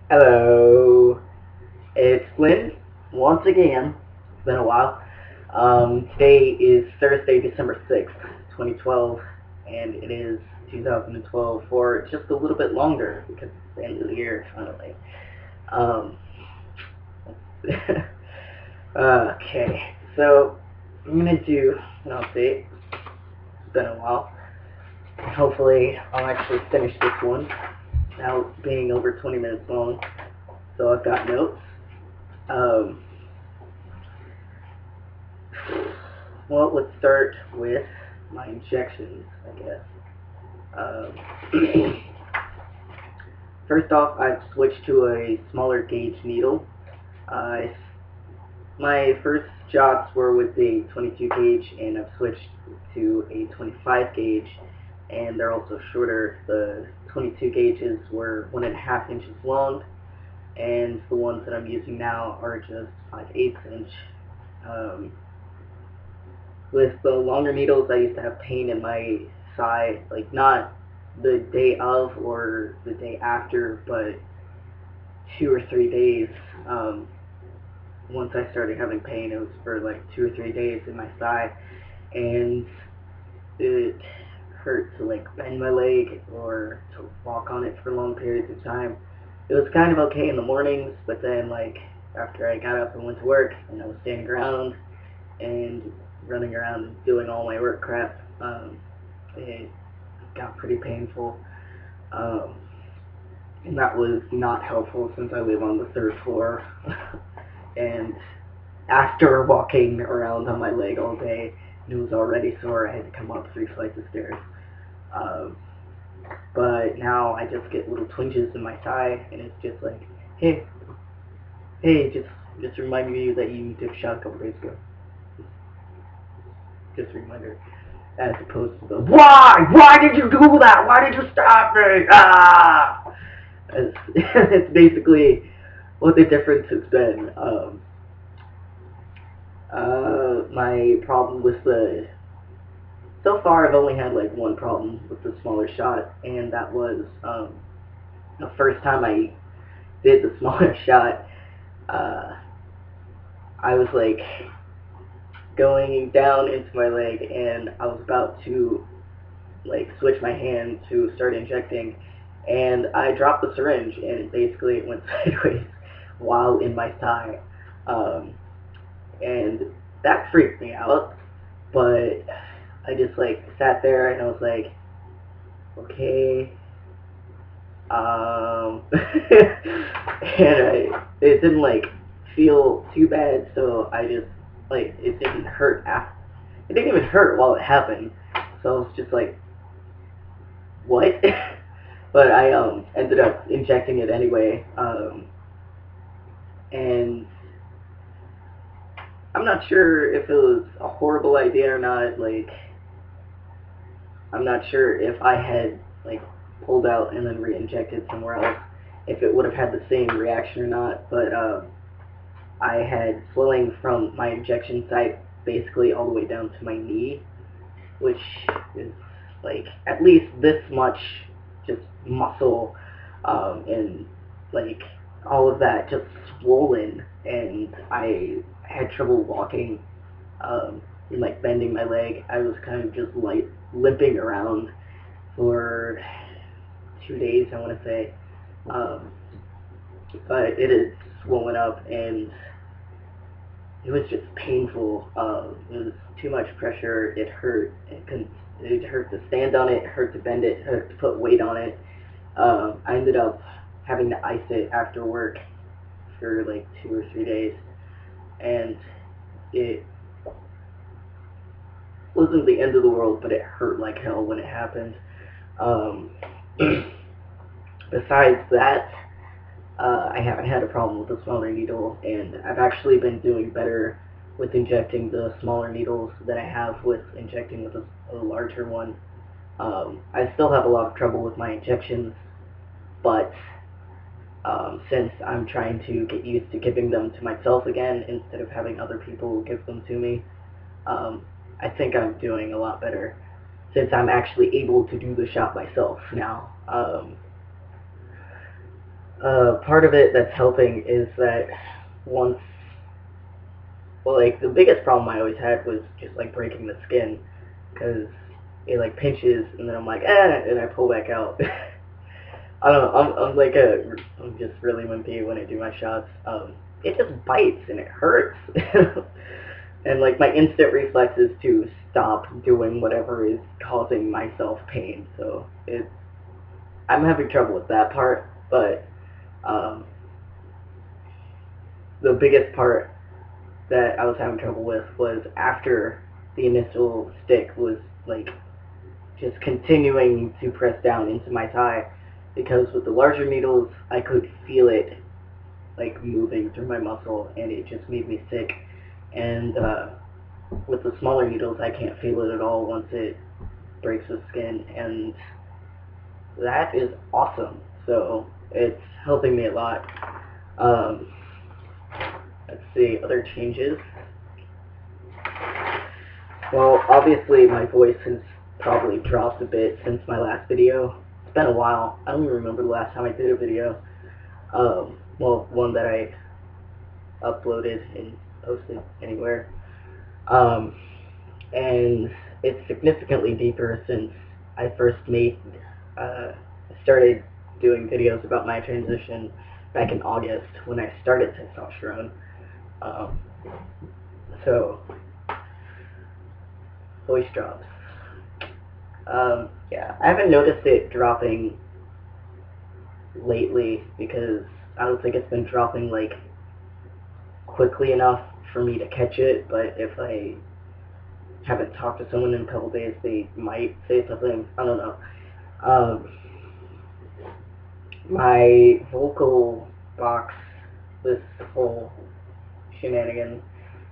Hello, it's Flynn once again. It's been a while. Today is Thursday, December 6th, 2012, and it is 2012 for just a little bit longer because it's the end of the year finally. Um, okay, so I'm gonna do an update. It's been a while. Hopefully, I'll actually finish this one now being over 20 minutes long. So I've got notes. Um, well, let's start with my injections, I guess. First off, I've switched to a smaller gauge needle. Uh, my first shots were with the 22 gauge, and I've switched to a 25 gauge, and they're also shorter. The 22 gauges were 1.5 inches long, and the ones that I'm using now are just 5/8 inch. Um, with the longer needles, I used to have pain in my side, like not the day of or the day after, but 2 or 3 days. Once I started having pain, it was for like 2 or 3 days in my side, and it hurt to like bend my leg or to walk on it for long periods of time. It was kind of okay in the mornings, but then like after I got up and went to work and I was standing around and running around and doing all my work crap, it got pretty painful. Um, and that was not helpful since I live on the third floor. And after walking around on my leg all day, it was already sore. I had to come up 3 flights of stairs. Um, but now I just get little twinges in my thigh, and it's just like, hey, just remind me that you took a shot a couple days ago. Just a reminder. As opposed to the, why? Why did you do that? Why did you stop me? Ah! It's basically what the difference has been. My problem with so far I've only had like one problem with the smaller shot, and that was the first time I did the smaller shot. Uh, I was like going down into my leg, and I was about to like switch my hand to start injecting, and I dropped the syringe, and basically it went sideways while in my thigh, and that freaked me out. But I just like sat there and I was like, okay, and it didn't like feel too bad, so I just like it didn't hurt after. It didn't even hurt while it happened, so I was just like, what? But I ended up injecting it anyway, and I'm not sure if it was a horrible idea or not. Like, I'm not sure if I had like pulled out and then re-injected somewhere else, if it would have had the same reaction or not. But I had swelling from my injection site basically all the way down to my knee, which is like at least this much just muscle, and like all of that just swollen, and I had trouble walking, and like bending my leg. I was kind of just like limping around for 2 days, I want to say, um, but it had swollen up, and it was just painful. It was too much pressure. It hurt. It hurt to stand on it. It hurt to bend it. It hurt to put weight on it. I ended up having to ice it after work for like 2 or 3 days, and it wasn't the end of the world, but it hurt like hell when it happened. Um, besides that, I haven't had a problem with the smaller needle, and I've actually been doing better with injecting the smaller needles than I have with injecting with a larger one. I still have a lot of trouble with my injections, but since I'm trying to get used to giving them to myself again instead of having other people give them to me, I think I'm doing a lot better since I'm actually able to do the shot myself now. Part of it that's helping is that once, well, like, the biggest problem I always had was just, like, breaking the skin, because it, like, pinches, and then I'm like, and I pull back out. I don't know, I'm just really wimpy when I do my shots. It just bites, and it hurts. And, like, my instant reflex is to stop doing whatever is causing myself pain, so I'm having trouble with that part, but, um, the biggest part that I was having trouble with was after the initial stick was, like, just continuing to press down into my thigh, because with the larger needles I could feel it, like, moving through my muscle, and it just made me sick. And with the smaller needles I can't feel it at all once it breaks the skin, and that is awesome. So it's helping me a lot. Um, let's see, other changes. Well, obviously my voice has probably dropped a bit since my last video. It's been a while. I don't even remember the last time I did a video. Well, one that I uploaded and posted anywhere. And it's significantly deeper since I first started doing videos about my transition back in August when I started testosterone. So, voice drops. Yeah, I haven't noticed it dropping lately because I don't think it's been dropping, like, quickly enough for me to catch it, but if I haven't talked to someone in a couple days, they might say something. I don't know. My vocal box, this whole shenanigan,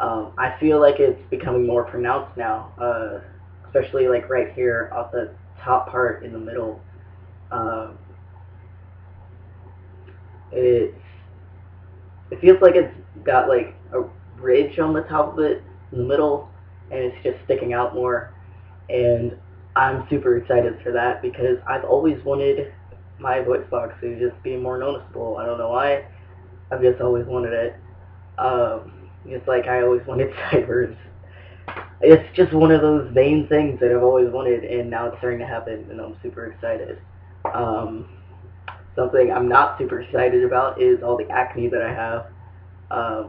I feel like it's becoming more pronounced now, especially, like, right here off the top part in the middle. It feels like it's got, like, a ridge on the top of it in the middle, and it's just sticking out more. And I'm super excited for that because I've always wanted my voice box to just be more noticeable. I don't know why. I've just always wanted it. Just like I always wanted sideburns. It's just one of those main things that I've always wanted, and now it's starting to happen, and I'm super excited. Something I'm not super excited about is all the acne that I have.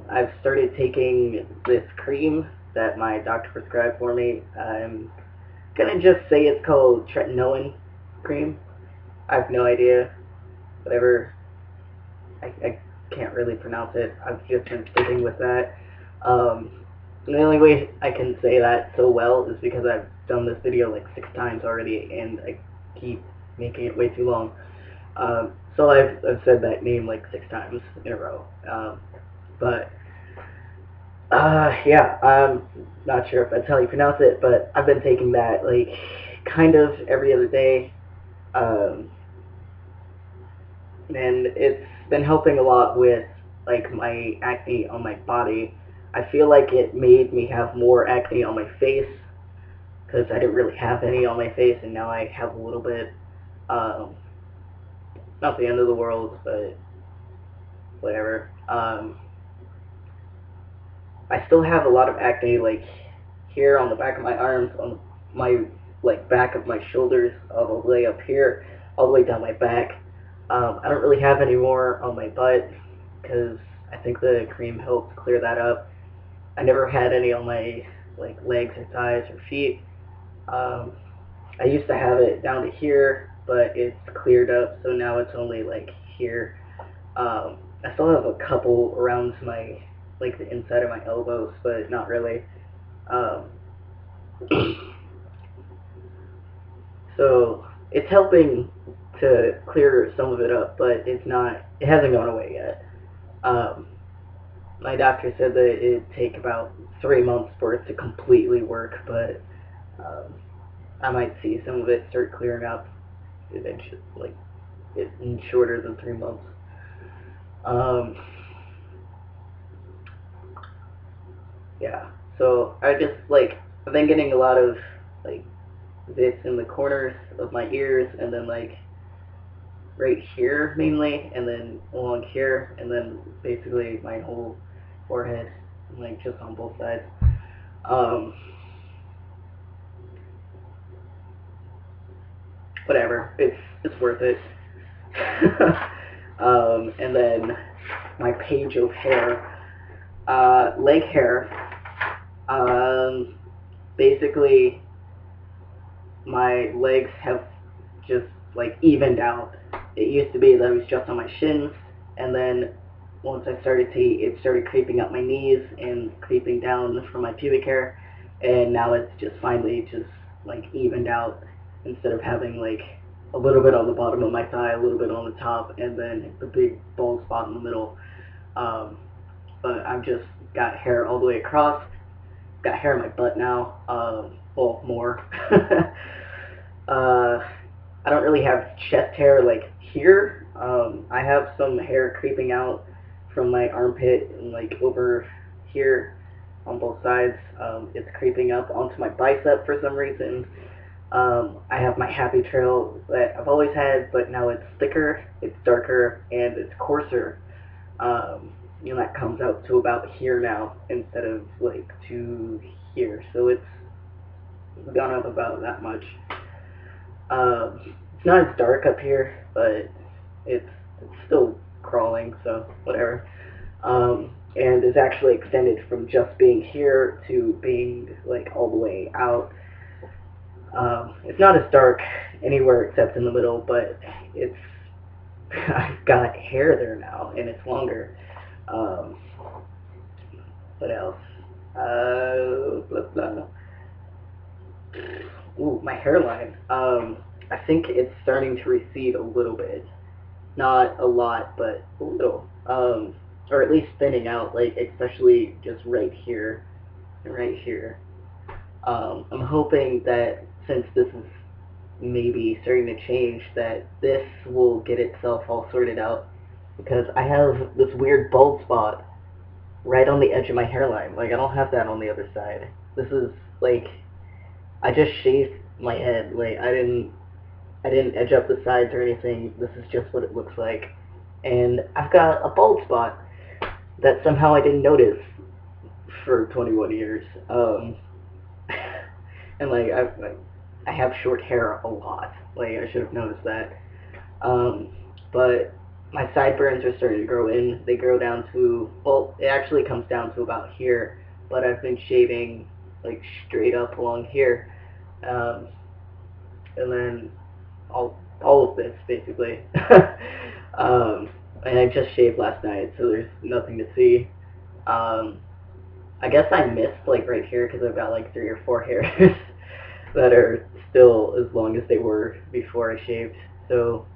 I've started taking this cream that my doctor prescribed for me. I'm gonna just say it's called tretinoin cream. I have no idea. Whatever. I can't really pronounce it. I've just been sticking with that. The only way I can say that so well is because I've done this video like 6 times already, and I keep making it way too long. So I've said that name like 6 times in a row. But yeah, I'm not sure if that's how you pronounce it, but I've been taking that, like, kind of every other day. And it's been helping a lot with, like, my acne on my body. I feel like it made me have more acne on my face, because I didn't really have any on my face, and now I have a little bit. Not the end of the world, but whatever. I still have a lot of acne, like, here on the back of my arms, on my, like, back of my shoulders, all the way up here, all the way down my back. I don't really have any more on my butt, because I think the cream helped clear that up. I never had any on my, like, legs or thighs or feet. I used to have it down to here, but it's cleared up, so now it's only, like, here. I still have a couple around my, like, the inside of my elbows, but not really. So it's helping to clear some of it up, but it hasn't gone away yet. My doctor said that it'd take about 3 months for it to completely work, but I might see some of it start clearing up eventually, like, in shorter than 3 months. Yeah, so I've been getting a lot of, like, this in the corners of my ears, and then, like, right here mainly, and then along here, and then basically my whole forehead, like just on both sides. Whatever, it's worth it. And then my page of hair, leg hair. Basically, my legs have just like evened out. It used to be that it was just on my shins, and then once I started to eat, it started creeping up my knees and creeping down from my pubic hair, and now it's just finally just like evened out, instead of having like a little bit on the bottom of my thigh, a little bit on the top, and then the big bald spot in the middle. But I've just got hair all the way across. Got hair in my butt now. Well, more. I don't really have chest hair like here. I have some hair creeping out from my armpit and like over here on both sides. It's creeping up onto my bicep for some reason. I have my happy trail that I've always had, but now it's thicker, it's darker, and it's coarser. That comes out to about here now instead of like to here. So it's gone up about that much. It's not as dark up here, but it's still crawling, so whatever. And it's actually extended from just being here to being like all the way out. It's not as dark anywhere except in the middle, but it's I've got hair there now, and it's longer. What else? Blah, blah. Ooh, my hairline. I think it's starting to recede a little bit. Not a lot, but a little. Or at least thinning out, like especially just right here and right here. I'm hoping that since this is maybe starting to change, that this will get itself all sorted out, because I have this weird bald spot right on the edge of my hairline. Like, I don't have that on the other side. This is like, I just shaved my head. Like, I didn't edge up the sides or anything. This is just what it looks like, and I've got a bald spot that somehow I didn't notice for 21 years. And like I have short hair a lot. Like, I should have noticed that. But my sideburns are starting to grow in. They grow down to, well, it actually comes down to about here, but I've been shaving like straight up along here. And then all of this basically. And I just shaved last night, so there's nothing to see. I guess I missed like right here because I've got like 3 or 4 hairs that are still as long as they were before I shaved. So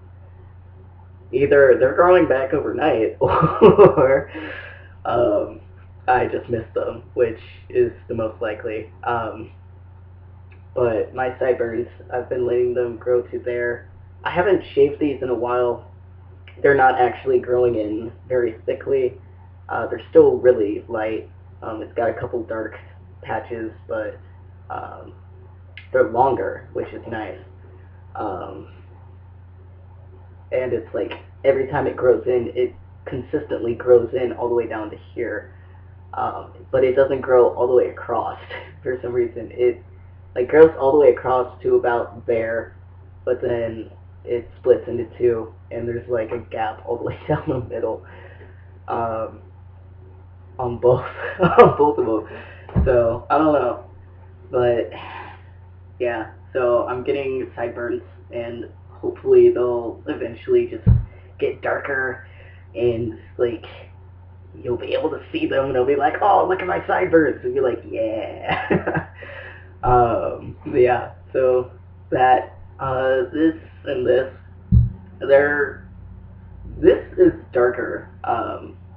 either they're growing back overnight, or I just missed them, which is the most likely. But my sideburns, I've been letting them grow to there. I haven't shaved these in a while. They're not actually growing in very thickly. They're still really light. It's got a couple dark patches, but they're longer, which is nice. And it's like every time it grows in, it consistently grows in all the way down to here. But it doesn't grow all the way across for some reason. It like grows all the way across to about there, but then it splits into 2, and there's like a gap all the way down the middle. On both on both of them. So I don't know, but yeah. So I'm getting sideburns, and hopefully they'll eventually just get darker, and like you'll be able to see them, and they'll be like, "Oh, look at my sideburns," and be like, "Yeah." Yeah. So that this and this, this is darker.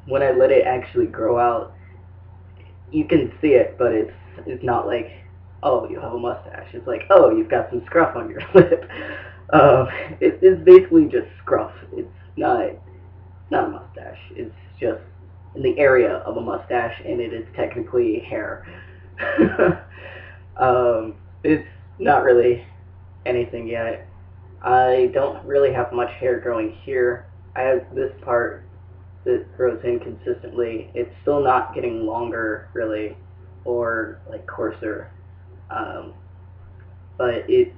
When I let it actually grow out, you can see it, but it's not like, oh, you have a mustache. It's like, oh, you've got some scruff on your lip. It's basically just scruff. It's not a mustache. It's just in the area of a mustache, and it is technically hair. It's not really anything yet. I don't really have much hair growing here. I have this part that grows in consistently. It's still not getting longer, really, or like coarser, um, but it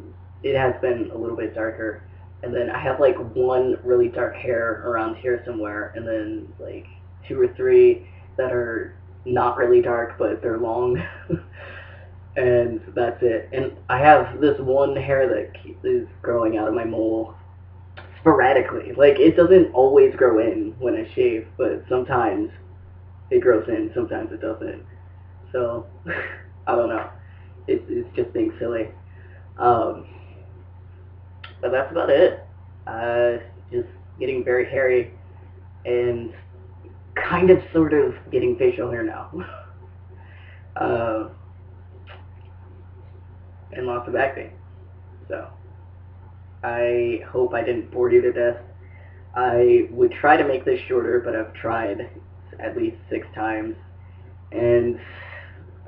has been a little bit darker. And then I have like one really dark hair around here somewhere, and then like two or three that are not really dark, but they're long. And that's it. And I have this one hair that is growing out of my mole sporadically. Like, it doesn't always grow in when I shave, but sometimes it grows in, sometimes it doesn't. So, I don't know. It's just being silly. Um, but that's about it. Just getting very hairy and kind of sort of getting facial hair now. uh, and lots of acne. So, I hope I didn't bore you to death. I would try to make this shorter, but I've tried at least 6 times, and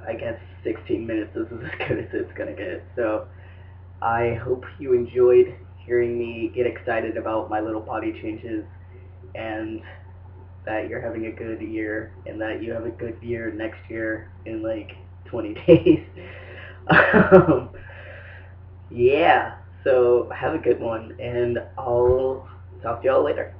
I guess 16 minutes is as good as it's gonna get. So I hope you enjoyed hearing me get excited about my little body changes, and that you're having a good year, and that you have a good year next year in like 20 days. um, yeah, so have a good one, and I'll talk to y'all later.